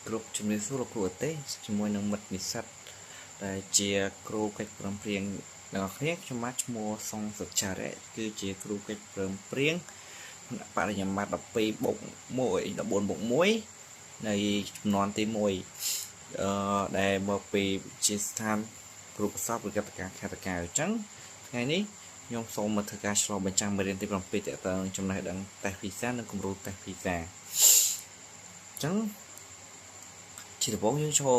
គ្រប់ជំនាញសួរលោកគ្រូទេជាមួយនឹងមិត្តនិស្សិតដែលជាគ្រូកិច្ចព្រមព្រៀងទាំងអស់គ្នាខ្ញុំបាទឈ្មោះសុងសុចារៈគឺជាគ្រូកិច្ចព្រមព្រៀងបរិញ្ញាបត្រ12+1 14+1នៃចំនួនទី1ដែលមកពីជាស្ថានគ្រូប្រសពវិកតការខេត្តតាកែវអញ្ចឹងថ្ងៃនេះខ្ញុំសូមមកធ្វើការឆ្លុះបញ្ចាំងមេរៀនទី7តទៅនឹងចំណេះដឹងតេស្តភាសានិងគំរូតេស្តភាសាអញ្ចឹងជាដំបូងយើងចូល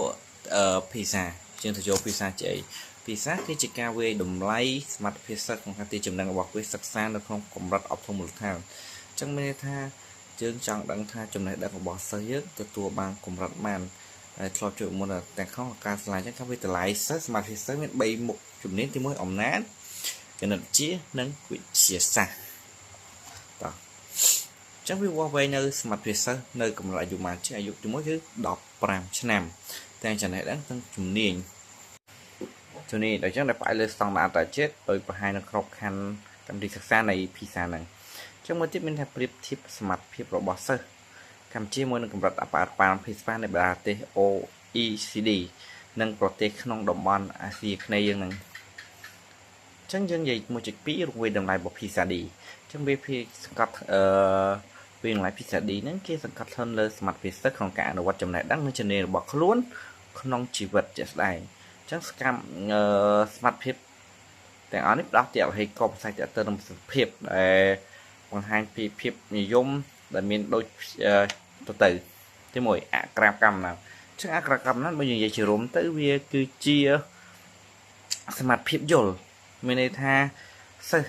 ភាសាយើងទៅយកភាសាជាអីភាសាគឺជាការវាយតម្លៃសមត្ថភាពសិស្សក្នុងការទីចំណេញរបស់ពួកសិក្សានៅក្នុងកម្រិតអប់រំមូលដ្ឋានអញ្ចឹងមានន័យថាយើងចង់ដឹងថាចំណេះដឹងរបស់សិស្សយើងទទួលបានកម្រិតប៉ុន្មានហើយធ្លាប់ជួយមុនទាំងក្នុងការឆ្លងអញ្ចឹងការវាយតម្លៃសិស្សសមត្ថភាពសិស្សមាន3មុខជំនាញទី1អំណាចគណិតវិទ្យានិងវិទ្យាសាស្ត្រតោះចឹងវាវាស់វែងនៅសមត្ថភាពសិស្សនៅកម្រិតអាយុប៉ុន្មានជាអាយុទី1គឺ15ឆ្នាំទាំងចំណេះដឹងទាំងជំនាញដល់ចឹងដែលផ្អែកលើស្តង់ដារអន្តរជាតិដោយបង្ហាញនៅក្របខ័ណ្ឌកម្មវិធីសិក្សានៃភាសាហ្នឹងចឹងមួយទៀតមានថាប្រៀបធៀបសមត្ថភាពរបស់សិស្សកម្ពុជាមួយនឹងកម្រិតអបអរបានភាសានៃប្រទេស OECD និងប្រទេសក្នុងតំបន់អាស៊ីអាគ្នេយ៍យើងហ្នឹងចឹងយើងនិយាយមួយចុច2រង្វេតម្លៃរបស់ភាសា D ចឹងវាសង្កត់វាតម្លៃភាសា D ហ្នឹងគេសង្កត់ធ្ងន់លើសមត្ថភាពសិស្សក្នុងការអនុវត្តចំណេះដឹងនិងជំនាញរបស់ខ្លួនក្នុងជីវិតជាក់ស្ដែងចឹងសមត្ថភាពទាំងអស់នេះផ្ដោតទៅលើហេតុការណ៍ផ្សាយទៅនឹងប្រសិទ្ធភាពដែលបង្ហាញពីភាពនិយមដែលមានដូចទៅទី1អក្ខរកម្មណាចឹងអក្ខរកម្មណាបើនិយាយជារួមទៅវាគឺជាសមត្ថភាពយល់មានន័យថាសិស្ស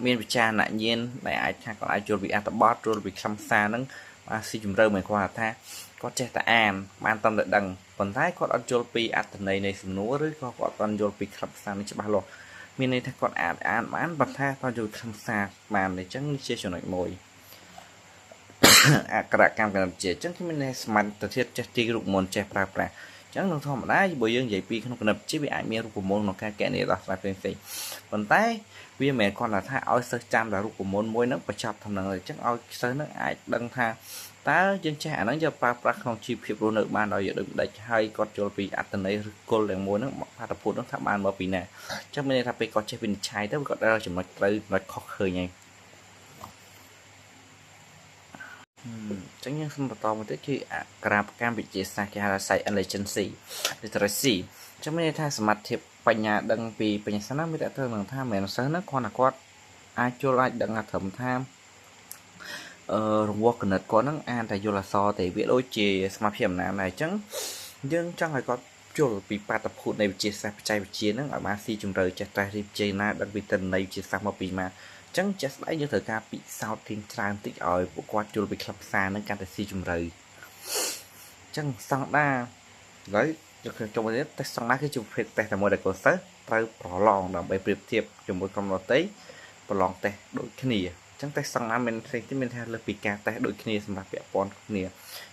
មានវិចារណញ្ញាណដែលអាចថាគាត់អាចយល់ពីអត្ថបទយល់ពីខ្លឹមសារហ្នឹងបានស៊ីជម្រៅមិនគាត់ថាគាត់ចេះតែអានបានតាមតែដឹងប៉ុន្តែគាត់អត់យល់ពីអត្ថន័យនៃសំណួរឬក៏គាត់អត់យល់ពីខ្លឹមសារនេះច្បាស់លាស់មានន័យថាគាត់អានបានប៉ុន្តែគាត់យល់ខ្លឹមសារបានអញ្ចឹងជាចំណុចមួយអក្ខរកម្មគណិតវិទ្យាអញ្ចឹងគឺមានសមត្ថភាពចេះទីរូបមន្តចេះប្រើប្រាស់អញ្ចឹងក្នុងធម្មតាបើយើងនិយាយពីក្នុងគណិតវិទ្យាវាអាចមានរូបមន្តក្នុងការកណនាដោះស្រាយផ្សេងៗប៉ុន្តែវាមិនមែនគ្រាន់តែថាឲ្យសិស្សចាំតែរូបមន្តមួយហ្នឹងបញ្ចប់តាមហ្នឹងទេអញ្ចឹងឲ្យសិស្សហ្នឹងអាចដឹងថាតើយើងចេះអាហ្នឹងយកប្រើប្រាស់ក្នុងជីវភាពរស់នៅបានដោយដូចផ្ដេចហើយគាត់យល់ពីអត្ថន័យឬគោលទាំងមួយហ្នឹងបាតុភូតហ្នឹងថាបានមកពីណាអញ្ចឹងមានន័យថាពេលគាត់ចេះវិនិច្ឆ័យទៅគាត់ដល់ចំណុចត្រូវចំណុចខុសឃើញហើយចឹងយើងសូមបន្តមកទៀតគឺអក្ខរកម្មវិទ្យាសាស្ត្រគេហៅថា Science Intelligence Literacy ចឹងមានន័យថាសមត្ថភាពបញ្ញាដឹងពីបញ្ញាសាស្ត្រមានតែទៅនឹងថាមិនសិស្សហ្នឹងគ្រាន់តែគាត់អាចយល់អាចដឹងថាត្រឹមថារង្វាស់គណិតគាត់ហ្នឹងអានតែយល់អក្សរទេវាដូចជាសមត្ថភាពអំណាចដែរអញ្ចឹងយើងចង់ឲ្យគាត់យល់ពីបាតុភូតនៃវិទ្យាសាស្ត្របច្ចេកវិទ្យាហ្នឹងឲ្យបានស៊ីជម្រៅចេះតែរៀបចេណាដឹងពីទិន្នន័យវិទ្យាសាស្ត្រមកពីណាចឹងចេះស្ដែងយើងត្រូវការពិសោធន៍រៀនច្រើនតិចឲ្យពួកគាត់យល់ពីខ្លឹមសារហ្នឹងកាន់តែស៊ីជម្រៅចឹងស្តង់ដារឥឡូវយើងចូលមកទៀតតេស្តស្តង់ដារគឺជាប្រភេទតេស្តតែមួយដែលកូនសិស្សត្រូវប្រឡងដើម្បីប្រៀបធៀបជាមួយក្រុមដទៃប្រឡងតេស្តដូចគ្នាចឹងតេស្តស្តង់ដារមានផ្សេងទៀតមានថាលើសពីការតេស្តដូចគ្នាសម្រាប់ពាក់ព័ន្ធគ្នា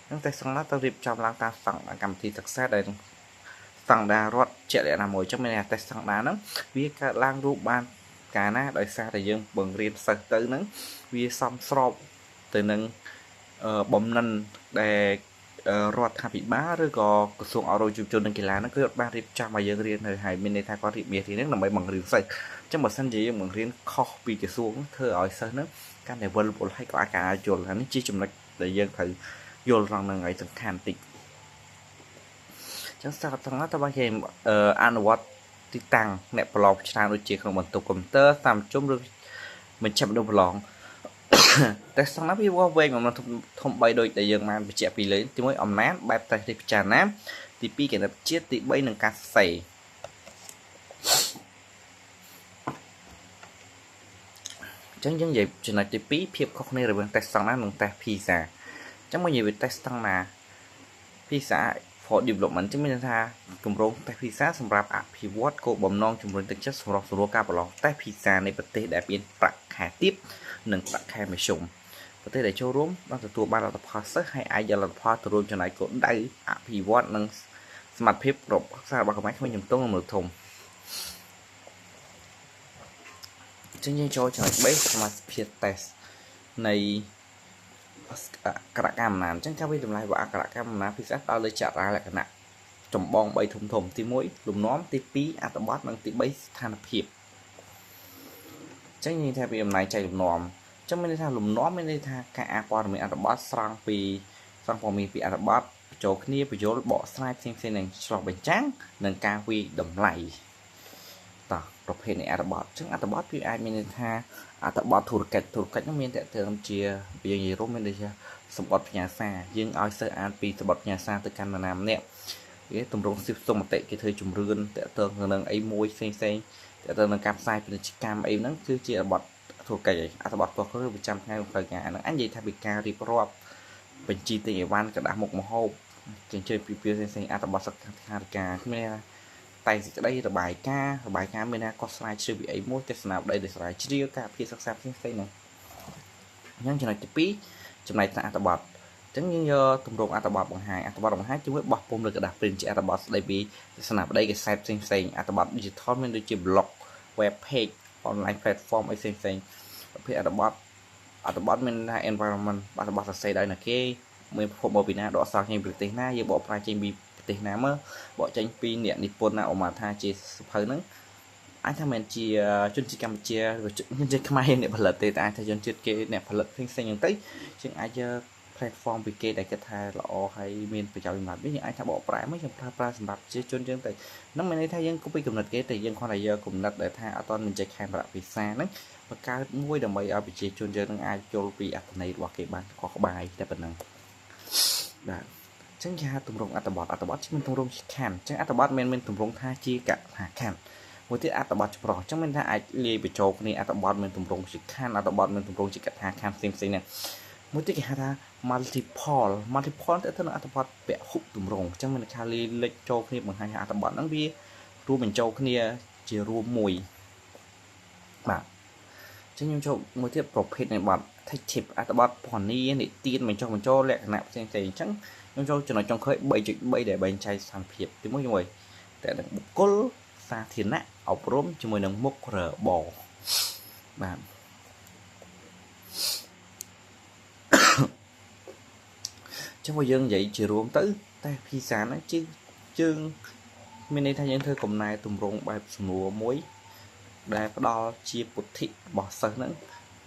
ចឹងតេស្តស្តង់ដារត្រូវរៀបចំឡើងតាមស្តង់ដារកម្មវិធីសិក្សាដែលស្តង់ដាររដ្ឋជាក់លាក់ណាមួយចឹងមានថាតេស្តស្តង់ដារហ្នឹងវាកើតឡើងរូបបានកាលណាដោយសារតែយើងបង្រៀនសិស្សទៅហ្នឹងវាសមស្របទៅនឹងបំណិនដែលរដ្ឋាភិបាលឬក៏ក្រសួងអប់រំយុវជននិងកីឡាហ្នឹងគឺអត់បានរៀបចំឲ្យយើងរៀននៅហើយមានន័យថាគាត់រៀបមេរៀនហ្នឹងដើម្បីបង្រៀនសិស្សអញ្ចឹងបើសិនជាយើងបង្រៀនខុសពីក្រសួងធ្វើឲ្យសិស្សហ្នឹងកាន់តែវិលវល់ហើយក៏អាចការយល់ហើយនេះជាចំណុចដែលយើងត្រូវយល់ត្រង់ហ្នឹងឲ្យសំខាន់តិចអញ្ចឹងស្ថាប័នណាតើបើគេអនុវត្តទីតាំងអ្នកប្រឡងឆ្នាំដូចជាក្នុងបន្ទប់កុំព្យូទ័រតាមជុំឬបញ្ជាក់មនុស្សប្រឡងតែស្តង់ដារវាវាស់វែងបំណងធំ3ដូចដែលយើងបានបញ្ជាក់ពីលើទី1អំណាចបែបតេស្តពិចារណាទី2គណិតវិទ្យាទី3នឹងការសរសេរអញ្ចឹងយើងនិយាយចំណុចទី2ភាពខុសគ្នារវាងតេស្តស្តង់ដារនិងតេស្តភាសាអញ្ចឹងមកនិយាយពីតេស្តស្តង់ដារភាសា for development ចឹងមានថាគម្រោងតេស្តភាសាសម្រាប់អភិវឌ្ឍគោលបំណងជំរុញទឹកចិត្តសម្រាប់ការប្រឡងតេស្តភាសានៃប្រទេសដែលមានប្រាក់ខែទាបនិងប្រាក់ខែមធ្យមប្រទេសដែលចូលរួមបានទទួលបានលទ្ធផលសិស្សហើយអាចយកលទ្ធផលទៅរួមចំណែកគោលដៅអភិវឌ្ឍនិងសមត្ថភាពរបស់សាររបស់ខ្មែរខ្ញុំទងនឹងធំចឹងយើងចូលចំណុច3សមត្ថភាពតេស្តនៃ ក្រាកម្មណាអញ្ចឹងការវិតម្លៃរបស់អក្សរកម្មណាពិសេសដល់លើចរាលក្ខណៈចម្បង3ធំទី1លំនាំទី2អត្ថបទនិងទី3ស្ថានភាពអញ្ចឹងនិយាយថាពីអំណាចចែកលំនាំអញ្ចឹងមានន័យថាលំនាំមានន័យថាការអាព័ត៌មានអត្ថបទស្រង់ព័ត៌មានពីអត្ថបទបញ្ចូលគ្នាបញ្យលបកស្រាយផ្សេងនឹងឆ្លុះបញ្ចាំងនិងការវិតម្លៃតោះប្រភេទនៃអត្ថបទអញ្ចឹងអត្ថបទគឺអាចមានន័យថាអត្ថបទធុរកិច្ចនោះមានតកតើជាយើងនិយាយរួមមានដូចជាសម្បត្តិផ្ញើសារយើងឲ្យសិស្សអានពីសម្បត្តិផ្ញើសារទៅកាន់នរណាម្នាក់គេទម្រង់សិទ្ធិសុំមតិគេធ្វើជំរឿនតកតើនឹងអីមួយផ្សេងតកតើនឹងការផ្សាយពាណិជ្ជកម្មអីហ្នឹងគឺជាអត្ថបទធុរកិច្ចអត្ថបទផ្ទាល់ខ្លួនប្រចាំថ្ងៃផ្លូវការហ្នឹងអញនិយាយថាពីការរៀបរាប់បញ្ជីទិញអីវ៉ាន់กระดาษមុខម្ហូបចិញ្ចើពីផ្សេងអត្ថបទសិក្សាធិការគ្មានតែសេចក្តីរបាយការណ៍មានថាកោះស្រាវជ្រាវពីអីមួយទេសនាបដីដែលស្រាវជ្រាវការភាសាសិក្សាផ្សេងហ្នឹងអញ្ចឹងចំណុចទី2ចំណែកថ្នាក់អត្ថបទអញ្ចឹងយើងយកទម្រង់អត្ថបទបង្ហាញជាមួយបោះពុម្ពលើกระดาษព្រីនជាអត្ថបទស្ដីពីទេសនាបដីកសែតផ្សេងអត្ថបទ digital មានដូចជា blog web page online platform អីផ្សេងប្រភេទអត្ថបទមានថា environment អត្ថបទសរសេរដោយណាគេមានភពមកពីណាដកស្រង់ចេញពីប្រទេសណាយើងបកប្រែចេញពីប្រទេសណាមកបកចេញពីអ្នកនិពន្ធណាឧមាថាជាសភៅហ្នឹងអាចថាមិនជាជនជាតិកម្ពុជាឬជនជាតិខ្មែរអ្នកផលិតទេតែអាចថាជនជាតិគេអ្នកផលិតផ្សេងហ្នឹងទៅជាងអាចយក platform ពីគេដែលគិតថាល្អហើយមានប្រយោជន៍សម្រាប់យើងអាចថាបកប្រែមកយើងប្រើប្រាស់សម្រាប់ប្រជាជនយើងទៅហ្នឹងមានន័យថាយើងគប់ពីកំណត់គេតែយើងគ្រាន់តែយកកំណត់ដែលថាអត់ទាន់មានចេះខែប្រាក់ភាសាហ្នឹងបង្កើតមួយដើម្បីឲ្យប្រជាជនយើងនឹងអាចយល់ពីអត្ថន័យរបស់គេបានខុសក្បាយតែប៉ុណ្ណឹងបាទអញ្ចឹងគេហៅទម្រង់អត្ថបទជាមានទម្រង់ជាខណ្ឌអញ្ចឹងអត្ថបទមានទម្រង់ថាជាកថាខណ្ឌមួយទៀតអត្ថបទចម្រុះអញ្ចឹងមានថាអាចលាយបញ្ចូលគ្នាអត្ថបទមានទម្រង់ជាខណ្ឌអត្ថបទមានទម្រង់ជាកថាខណ្ឌផ្សេងហ្នឹងមួយទៀតគេហៅថា multiple ទៅទៅនឹងអត្ថបទពហុទម្រង់អញ្ចឹងមានថាលាយលេចចូលគ្នាបង្ហាញថាអត្ថបទហ្នឹងវារួមបញ្ចូលគ្នាជារួមមួយបាទអញ្ចឹងខ្ញុំចូលមួយទៀតប្រភេទនៃបទ tip អត្ថបទពណ៌នានិទានបញ្ចូលលក្ខណៈផ្សេងអញ្ចឹងខ្ញុំចូលចំណុចចុងក្រោយ 3.3 ដែលបែងចែកស្ថានភាពទី1តែនឹងបុគ្គលសាធារណៈអប់រំជាមួយនឹងមុខរបរបាទចុះបើយើងនិយាយជារួមទៅតែភាសាហ្នឹងយើងមានន័យថាយើងធ្វើកំណែទម្រង់បែបសំណួរមួយដែលផ្ដល់ជាពុទ្ធិរបស់សិស្សហ្នឹង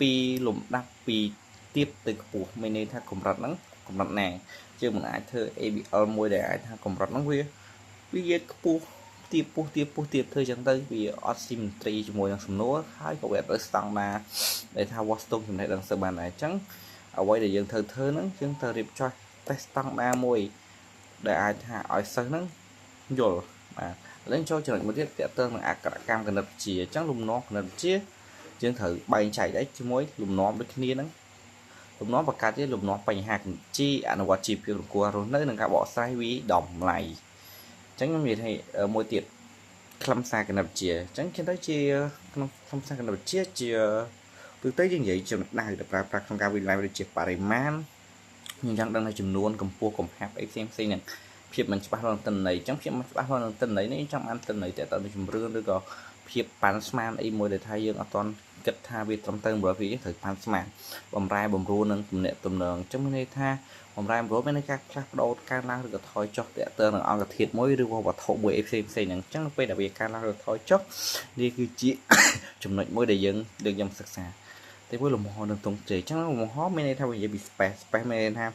ពីលំដាប់ពីទាបទៅខ្ពស់មានន័យថាកម្រិតហ្នឹងកម្រិតណាយើងមិនអាចធ្វើ ABL មួយដែលអាចថាកម្រិតហ្នឹងវាខ្ពស់ទាបធ្វើចឹងទៅវាអត់ symmetry ជាមួយនឹងសំណួរហើយក៏វាអត់ទៅស្តង់ដារដែលថាវាស់ស្ទង់ចំណេះដឹងសិស្សបានដែរអញ្ចឹងអ្វីដែលយើងធ្វើហ្នឹងយើងត្រូវរៀបចំតេស្តស្តង់ដារមួយដែលអាចថាឲ្យសិស្សហ្នឹងយល់បាទឥឡូវចូលចំណុចមួយទៀតទាក់ទងនឹងអក្សរកម្មគណិតវិទ្យាអញ្ចឹងលំនាំគណិតវិទ្យាយើងត្រូវបែងចែកដែរជាមួយលំនាំដូចគ្នាហ្នឹងលំនាំបង្កើតជាលំនាំបញ្ហាគណិតវិទ្យាអនុវត្តជីវភាពរស់រស់នៅនិងការបកស្រាយវិតម្លៃអញ្ចឹងខ្ញុំនិយាយថាមួយទៀតខ្លឹមសារគណិតវិទ្យាអញ្ចឹងគេទៅជាក្នុងខ្លឹមសារគណិតវិទ្យាជាទូទៅយើងនិយាយចំណុចដៅដែលប្រើប្រាស់ក្នុងការវិតម្លៃដូចជាបរិមាណយើងចង់ដឹងថាចំនួនកម្ពស់កំហាប់អីផ្សេងហ្នឹងភាពមិនច្បាស់លាស់នឹងទិន្នន័យអញ្ចឹងភាពមិនច្បាស់លាស់នឹងទិន្នន័យនេះចង់បានទិន្នន័យតែតើជំរឿនឬក៏ភាពប៉ាន់ស្មានអីមួយដែលថាយើងអត់ទាន់គិតថាវាត្រឹមត្រូវ100%ត្រូវប៉ាន់ស្មានបំរែបំរួលនឹងទំនាក់ទំនងអញ្ចឹងមានន័យថាបំរែបំរួលមានន័យថាផ្លាស់ប្ដូរកើនឡើងឬក៏ថយចុះតាក់ទងនឹងអង្គធាតុមួយឬក៏វត្ថុមួយអីផ្សេងហ្នឹងអញ្ចឹងពេលដែលវាកើនឡើងឬថយចុះនេះគឺជាចំណុចមួយដែលយើងសិក្សាតែមួយលំហនឹងទង់ជ័យអញ្ចឹងលំហមានន័យថានិយាយពី space មានន័យថា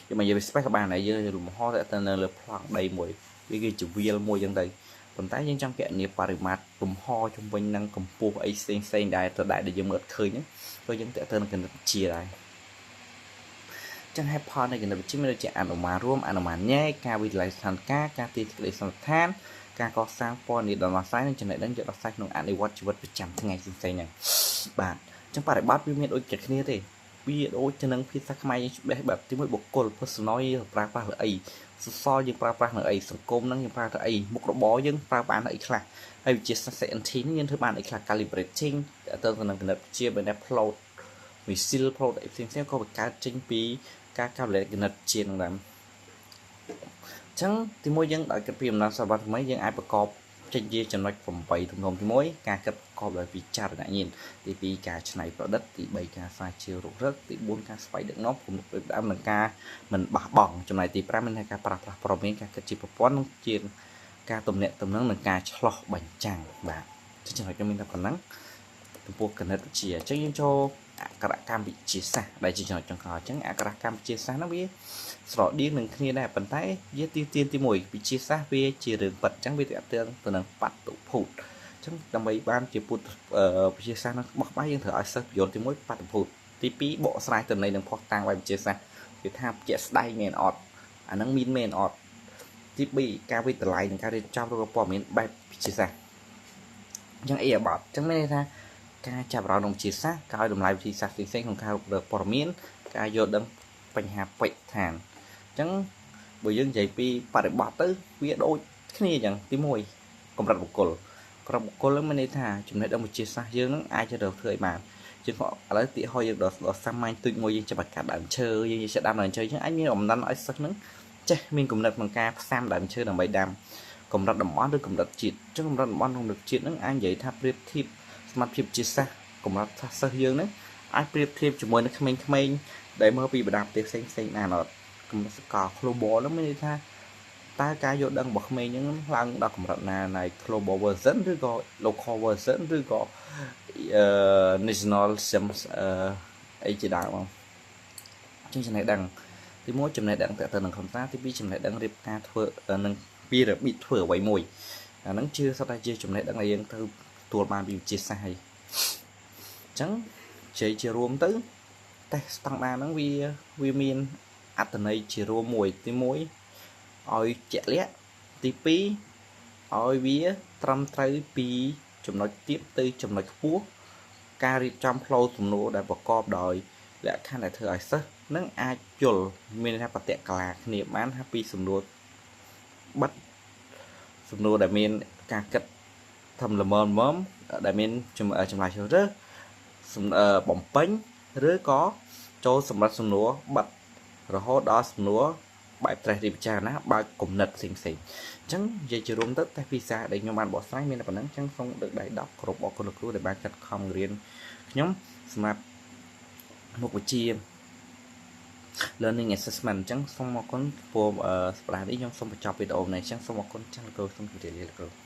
យើងនិយាយពី space ក៏បានដែរយើងលំហតែនៅលើប្លង់ដីមួយវាគឺជាវាលមួយអញ្ចឹងទៅប៉ុន្តែយើងចង់គណនាបរិមាត្រលំហជំវិញនឹងកម្ពស់អីផ្សេងដែរដែលយើងមើលឃើញហ្នឹងព្រោះយើងតើទៅនឹងគណិតវិទ្យាដែរចឹងហេតុផលនៃគណិតវិទ្យាមានដូចជាអនុមានរួមអនុមានញែកការវិទ្យាល័យស្ថានភាពការទីក្តីសន្និដ្ឋានការកសាងពណ៌នេះដល់ដោះស្រាយនិងចំណេះដឹងយកដោះស្រាយក្នុងអនុវត្តជីវិតប្រចាំថ្ងៃផ្សេងហ្នឹងបាទចឹងបរិបត្តិវាមានដូចគ្នាទេវាដូចទៅនឹងភាសាខ្មែរយើងច្បាស់បែបទី1បុគ្គល personal យើងប្រើប្រាស់លើអីសសរយើងប្រើប្រាស់នៅអីសង្គមហ្នឹងយើងប្រើទៅអីមុខរបរយើងប្រើបានអីខ្លះហើយវិទ្យាសាស្ត្រ CNT នេះយើងធ្វើបានអីខ្លះ calibrating ទៅនឹងគណិតវិទ្យាបែប plot missile plot អីផ្សេងក៏បង្កើតចេញពីការ calculate គណិតវិទ្យាហ្នឹងដែរអញ្ចឹងទី1យើងដោយគិតពីអំណាចសវត្ថថ្មីយើងអាចប្រកប ចេញជាចំណុច8ទំនំទី1ការគិតប្រកបដោយពិចារណាញាណទី2ការច្នៃប្រឌិតទី3ការស្រាវជ្រាវរុករឹកទី4ការស្វែងដឹកនាំគុណភាពដើមនិងការមិនបះបង់ចំណែកទី5មានការប្រើប្រាស់ព័ត៌មានការគិតជាប្រព័ន្ធជាការទំនាក់ទំនងនិងការឆ្លោះបញ្ចាំងបាទចំណុចនេះមានតែប៉ុណ្ណឹងចំពោះគណិតវិទ្យាអញ្ចឹងយើងចូលអក្ខរកម្មវិទ្យាសាស្ត្រដែលជាចំណុចចុងក្រោយអញ្ចឹងអក្ខរកម្មវិទ្យាសាស្ត្រហ្នឹងវាស្រដៀងនឹងគ្នាដែរប៉ុន្តែវាទី1វិទ្យាសាស្ត្រវាជារឿងពិតអញ្ចឹងវាទាក់ទងទៅនឹងបតុភូតអញ្ចឹងដើម្បីបានជាពុទ្ធវិទ្យាសាស្ត្រហ្នឹងបោះបាយយើងត្រូវឲ្យសិស្សបញ្យល់ទី1បតុភូតទី2បកស្រាយទៅនៃនឹងផុសតាំងបែបវិទ្យាសាស្ត្រវាថាជាក់ស្ដែងមែនអត់អាហ្នឹងមានមែនអត់ទី2ការវិទ្យាល័យនិងការរៀបចំរូបព័ត៌មានបែបវិទ្យាសាស្ត្រអញ្ចឹងអីអាបតអញ្ចឹងមានន័យថាការចាប់អារម្មណ៍ក្នុងវិទ្យាសាស្ត្រការឲ្យតម្លៃវិទ្យាសាស្ត្រផ្សេងៗក្នុងការរកព័ត៌មានការយល់ដឹងបញ្ហាបេក្ខឋានអញ្ចឹងបើយើងនិយាយពីបរិបទទៅវាដូចគ្នាអញ្ចឹងទី1កម្រិតបុគ្គលហ្នឹងមានន័យថាចំណេះដឹងវិទ្យាសាស្ត្រយើងនឹងអាចទៅធ្វើឲ្យបានជាងឥឡូវទីហោយើងដល់សាមញ្ញទូចមួយយើងចាប់កាត់ដើមឈើយើងចេះដើមដើមឈើអញ្ចឹងអាចមានអំណត់ឲ្យសិស្សហ្នឹងចេះមានគំនិតក្នុងការផ្សាំដើមឈើដើម្បីដាំកម្រិតតំបន់ឬកម្រិតជាតិអញ្ចឹងកម្រិតតំបន់ក្នុងជាតិហ្នឹងអាចនិយាយថាប្រៀបធៀបសមត្ថភាពវិទ្យាសាស្ត្រកម្រិតសិស្សយើងហ្នឹងអាចប្រៀបធៀបជាមួយនឹងក្មេងៗដែលមើលពីបណ្ដាប្រទេសផ្សេងៗណាអត់កម្រិតសកល global ហ្នឹងមានន័យថាតើការយល់ដឹងរបស់ក្មេងហ្នឹងឡើងដល់កម្រិតណានៃ global version ឬក៏ local version ឬក៏national sims អីជាដើមមកជាចំណេះដឹងទី1ចំណេះដឹងទៅនឹងខ្លឹមសារទី2ចំណេះដឹងរៀបការធ្វើនឹងពីរបៀបធ្វើអ្វីមួយអាហ្នឹងជឿសុទ្ធតែជាចំណេះដឹងដែលយើងត្រូវទទួលបានពីវិទ្យាសាស្ត្រហើយអញ្ចឹងជ័យជារួមទៅតេស្តស្តង់ដារហ្នឹងវាមានអត្ថន័យជារួមមួយទី1ឲ្យជាក់លាក់ទី2ឲ្យវាត្រឹមត្រូវពីចំណុចទាបទៅចំណុចខ្ពស់ការរៀបចំផ្លូវសំណួរដែលប្រកបដោយលក្ខខណ្ឌដែលធ្វើឲ្យសិស្សនឹងអាចយល់មានន័យថាបតិកាលាគ្នាបានថាពីសំណួរបិទសំណួរដែលមានការគិតធំល្មមដែលមានចម្លើយជ្រើសរើសបំពេញឬក៏ចូលសម្រាប់សំណួរបិទរហូតដល់សំណួរបែបត្រេះរិះពិចារណាបើកគំនិតផ្សេងៗអញ្ចឹងនិយាយជារួមទៅតែភាសាដែលខ្ញុំបានបកស្រាយមានតែប៉ុណ្្នឹងអញ្ចឹងសូមលើកដៃ10គ្រប់អរគុណលោកគ្រូដែលបានចាត់ខំរៀនខ្ញុំសម្រាប់មុខវិជ្ជា learning assessment អញ្ចឹងសូមអរគុណចំពោះសប្តាហ៍នេះខ្ញុំសូមបញ្ចប់វីដេអូនេះអញ្ចឹងសូមអរគុណចាស់លោកគ្រូសូមជម្រាបលាលោកគ្រូ